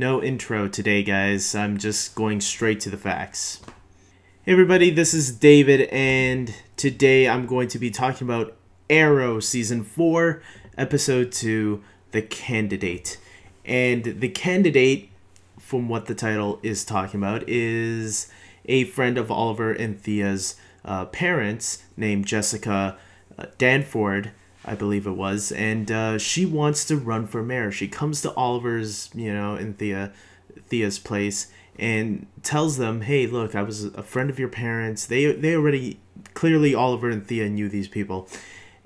No intro today, guys. I'm just going straight to the facts. Hey everybody, this is David, and today I'm going to be talking about Arrow Season 4, Episode 2, The Candidate. And The Candidate, from what the title is talking about, is a friend of Oliver and Thea's parents named Jessica Danford, I believe it was, and she wants to run for mayor. She comes to Oliver's, and Thea's place and tells them, "Hey, look, I was a friend of your parents." They already clearly Oliver and Thea knew these people,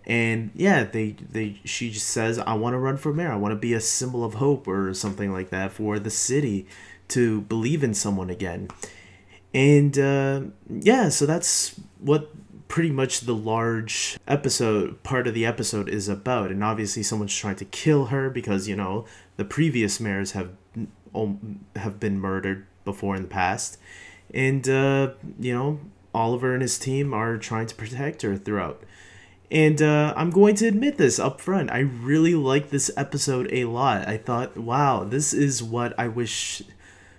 and yeah, she just says, "I want to run for mayor. I want to be a symbol of hope or something like that for the city to believe in someone again." And yeah, so that's what pretty much the large part of the episode is about. And obviously someone's trying to kill her because, the previous mayors have been murdered before in the past. And, Oliver and his team are trying to protect her throughout. And I'm going to admit this up front. I really like this episode a lot. I thought, wow, this is what I wish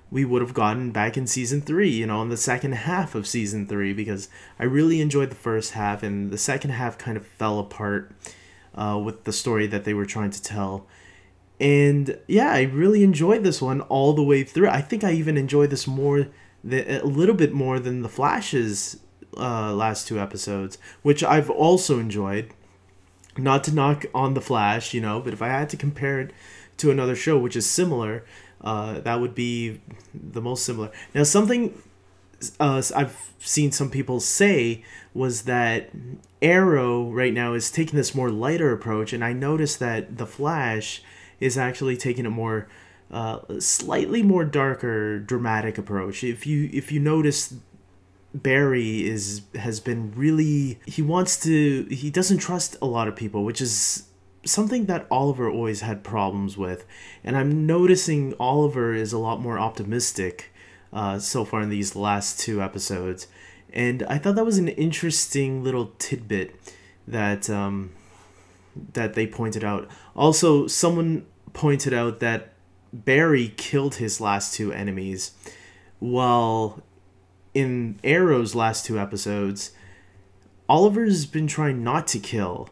we would have gotten back in season 3, in the second half of season 3, because I really enjoyed the first half, and the second half kind of fell apart with the story that they were trying to tell. And yeah, I really enjoyed this one all the way through. I think I even enjoyed this a little bit more than the Flash's last 2 episodes, which I've also enjoyed. Not to knock on the Flash, but if I had to compare it to another show which is similar, that would be the most similar. Now, something I've seen some people say was that Arrow right now is taking this more lighter approach, and I noticed that The Flash is actually taking a more slightly more darker, dramatic approach. If you notice, Barry has been really, he doesn't trust a lot of people, which is something that Oliver always had problems with, and I'm noticing Oliver is a lot more optimistic so far in these last 2 episodes, and I thought that was an interesting little tidbit that that they pointed out. Also, someone pointed out that Barry killed his last 2 enemies, while in Arrow's last 2 episodes, Oliver's been trying not to kill.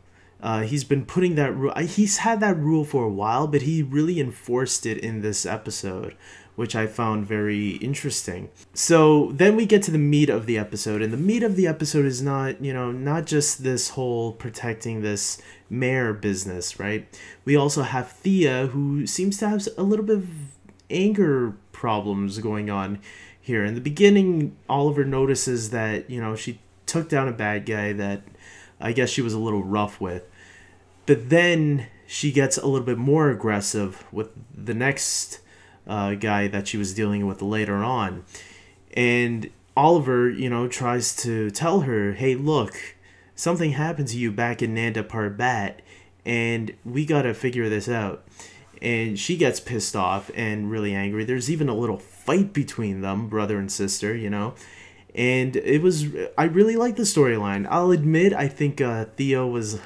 He's been putting that rule. He's had that rule for a while, but he really enforced it in this episode, which I found very interesting. So then we get to the meat of the episode, and the meat of the episode is not just this whole protecting this mayor business, right? We also have Thea, who seems to have a little bit of anger problems going on here. In the beginning, Oliver notices that, she took down a bad guy that I guess she was a little rough with. But then she gets a little bit more aggressive with the next guy that she was dealing with later on. And Oliver, tries to tell her, "Hey, look, something happened to you back in Nanda Parbat, and we gotta figure this out." And she gets pissed off and really angry. There's even a little fight between them, brother and sister, And I really like the storyline. I'll admit, I think Theo was,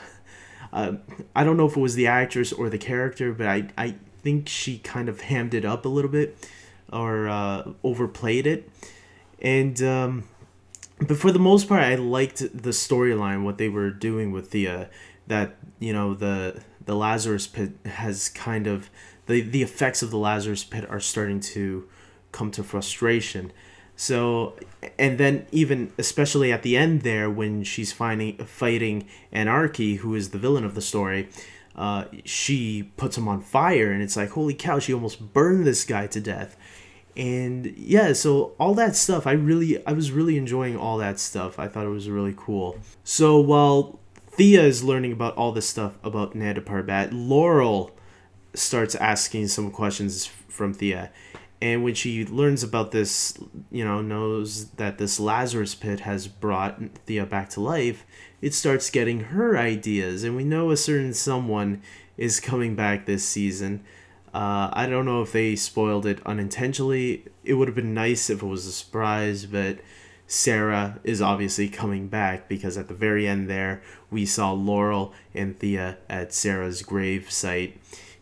I don't know if it was the actress or the character, but I think she kind of hammed it up a little bit, or overplayed it. And, but for the most part, I liked the storyline, what they were doing with Thea, that, the Lazarus Pit has kind of, the effects of the Lazarus Pit are starting to come to frustration. So, and then even especially at the end there, when she's fighting Anarchy, who is the villain of the story, she puts him on fire, and it's like, holy cow, she almost burned this guy to death. And yeah, so all that stuff, I was really enjoying all that stuff. I thought it was really cool. So while Thea is learning about all this stuff about Nanda Parbat, Laurel starts asking some questions from Thea. And when she learns about this, knows that this Lazarus Pit has brought Thea back to life, it starts getting her ideas. And we know a certain someone is coming back this season. I don't know if they spoiled it unintentionally. It would have been nice if it was a surprise, but Sara is obviously coming back, because at the very end there, we saw Laurel and Thea at Sara's grave site.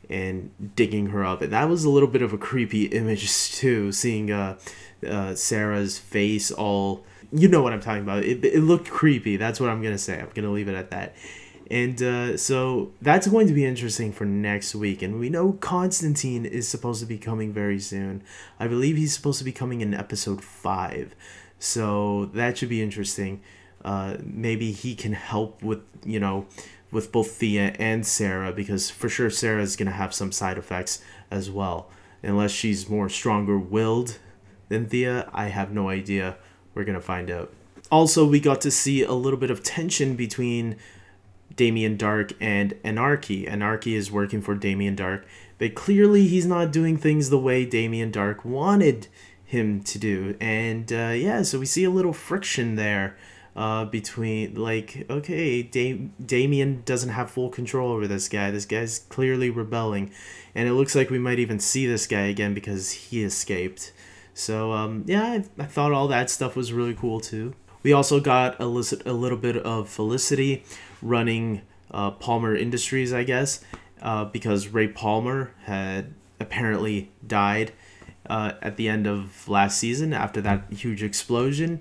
and digging her up. And that was a little bit of a creepy image too, seeing Sarah's face all, you know what I'm talking about. It looked creepy. That's what I'm going to say. I'm going to leave it at that. And so that's going to be interesting for next week. And we know Constantine is supposed to be coming very soon. I believe he's supposed to be coming in episode 5. So that should be interesting. Maybe he can help with, with both Thea and Sara, because for sure Sara is going to have some side effects as well. Unless she's more stronger-willed than Thea, I have no idea. We're going to find out. Also, we got to see a little bit of tension between Damien Dark and Anarchy. Anarchy is working for Damien Dark, but clearly he's not doing things the way Damien Dark wanted him to do. And yeah, so we see a little friction there between, like, okay, Damien doesn't have full control over this guy. This guy's clearly rebelling, and it looks like we might even see this guy again because he escaped. So yeah, I thought all that stuff was really cool too. We also got a little bit of Felicity running Palmer Industries, I guess, because Ray Palmer had apparently died at the end of last season after that huge explosion.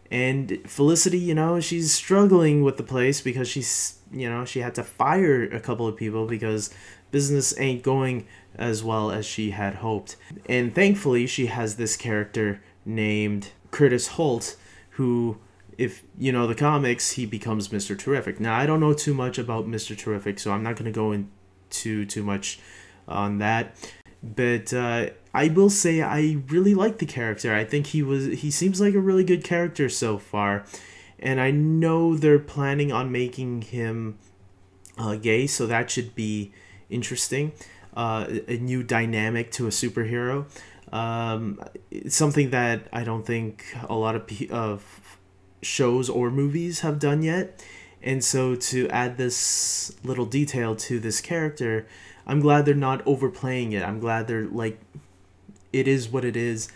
And Felicity, she's struggling with the place because she's, she had to fire a couple of people because business ain't going as well as she had hoped. And thankfully, she has this character named Curtis Holt, who, if you know the comics, he becomes Mr. Terrific. Now, I don't know too much about Mr. Terrific, so I'm not going to go into too much on that. But I will say I really like the character. I think he seems like a really good character so far. And I know they're planning on making him gay, so that should be interesting. A new dynamic to a superhero. It's something that I don't think a lot of shows or movies have done yet. And so to add this little detail to this character, I'm glad they're not overplaying it. I'm glad they're like, it is what it is.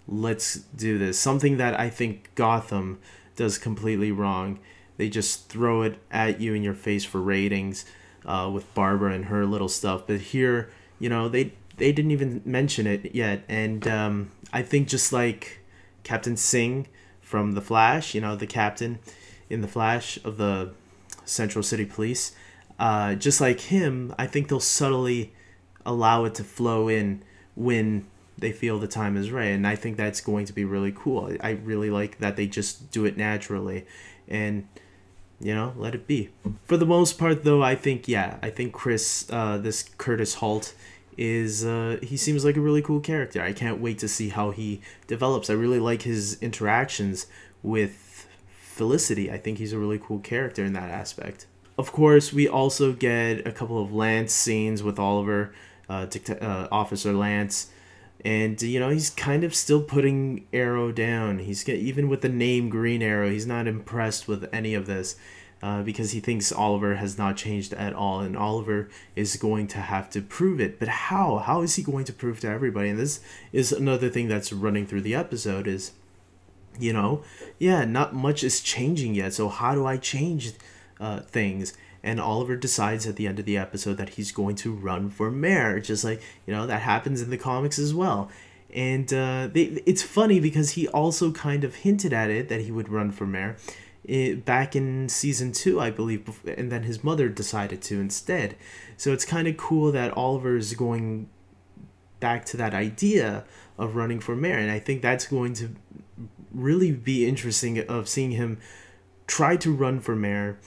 Let's do this. Something that I think Gotham does completely wrong. They just throw it at you in your face for ratings with Barbara and her little stuff. But here, they didn't even mention it yet. And I think just like Captain Singh from The Flash, the captain in The Flash of the Central City Police, just like him, I think they'll subtly allow it to flow in when they feel the time is right. And I think that's going to be really cool. I really like that they just do it naturally and, let it be. For the most part, though, I think this Curtis Holt is, he seems like a really cool character. I can't wait to see how he develops. I really like his interactions with Felicity. I think he's a really cool character in that aspect. Of course, we also get a couple of Lance scenes with Oliver, Officer Lance. And, he's kind of still putting Arrow down. Even with the name Green Arrow, he's not impressed with any of this because he thinks Oliver has not changed at all. And Oliver is going to have to prove it. But how? How is he going to prove to everybody? And this is another thing that's running through the episode is, not much is changing yet. So how do I change things? And Oliver decides at the end of the episode that he's going to run for mayor, just like, that happens in the comics as well. And it's funny because he also kind of hinted at it, that he would run for mayor back in season 2, I believe, and then his mother decided to instead. So it's kind of cool that Oliver is going back to that idea of running for mayor. And I think that's going to really be interesting, of seeing him try to run for mayor,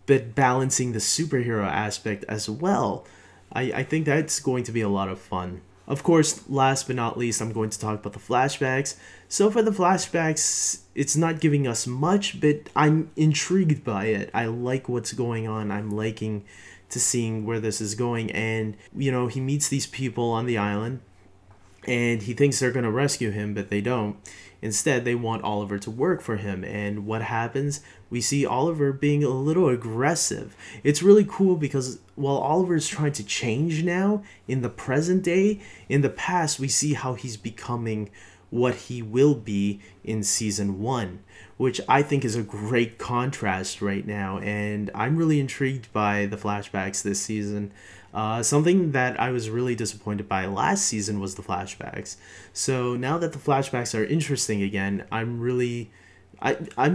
but balancing the superhero aspect as well. I think that's going to be a lot of fun. Of course, last but not least, I'm going to talk about the flashbacks. So for the flashbacks, it's not giving us much, but I'm intrigued by it. I like what's going on. I'm liking to seeing where this is going. And, he meets these people on the island, and he thinks they're going to rescue him, but they don't. Instead, they want Oliver to work for him. And what happens? We see Oliver being a little aggressive. It's really cool because while Oliver is trying to change now in the present day, in the past, we see how he's becoming what he will be in season 1, which I think is a great contrast right now. And I'm really intrigued by the flashbacks this season. Something that I was really disappointed by last season was the flashbacks. So now that the flashbacks are interesting again, I'm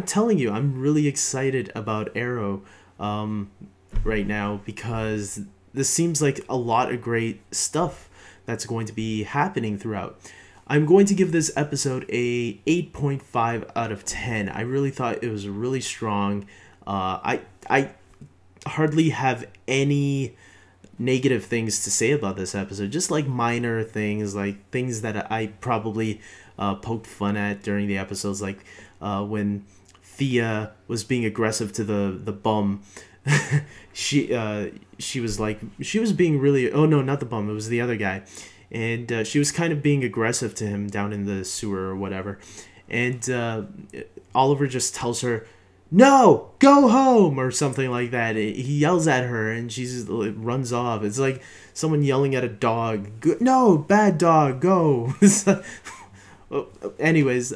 telling you, I'm really excited about Arrow right now, because this seems like a lot of great stuff that's going to be happening throughout. I'm going to give this episode a 8.5 out of 10. I really thought it was really strong. I hardly have any negative things to say about this episode, just like minor things, like things that I probably poked fun at during the episodes, like when Thea was being aggressive to the bum. she was being really, oh no, not the bum, it was the other guy, and she was kind of being aggressive to him down in the sewer or whatever, and Oliver just tells her, "No, go home," or something like that. He yells at her and she just runs off. It's like someone yelling at a dog. "No, bad dog, go." Anyways,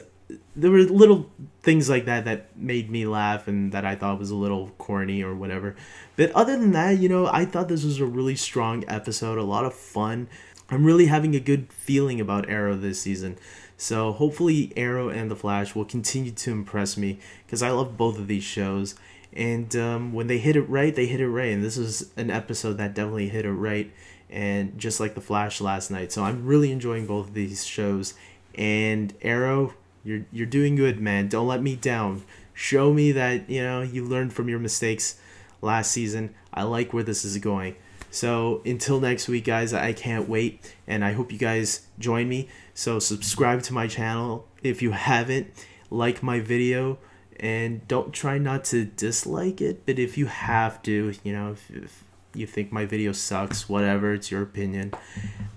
there were little things like that that made me laugh and that I thought was a little corny or whatever. But other than that, I thought this was a really strong episode, a lot of fun. I'm really having a good feeling about Arrow this season. So hopefully Arrow and The Flash will continue to impress me, because I love both of these shows. And when they hit it right, they hit it right. And this is an episode that definitely hit it right, and just like The Flash last night. So I'm really enjoying both of these shows. And Arrow, you're doing good, man. Don't let me down. Show me that you learned from your mistakes last season. I like where this is going. So until next week, guys, I can't wait, and I hope you guys join me. So subscribe to my channel if you haven't, like my video, and don't try not to dislike it, but if you have to, if you think my video sucks, whatever, it's your opinion,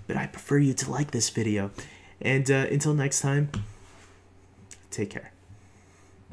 but I prefer you to like this video. And until next time, take care.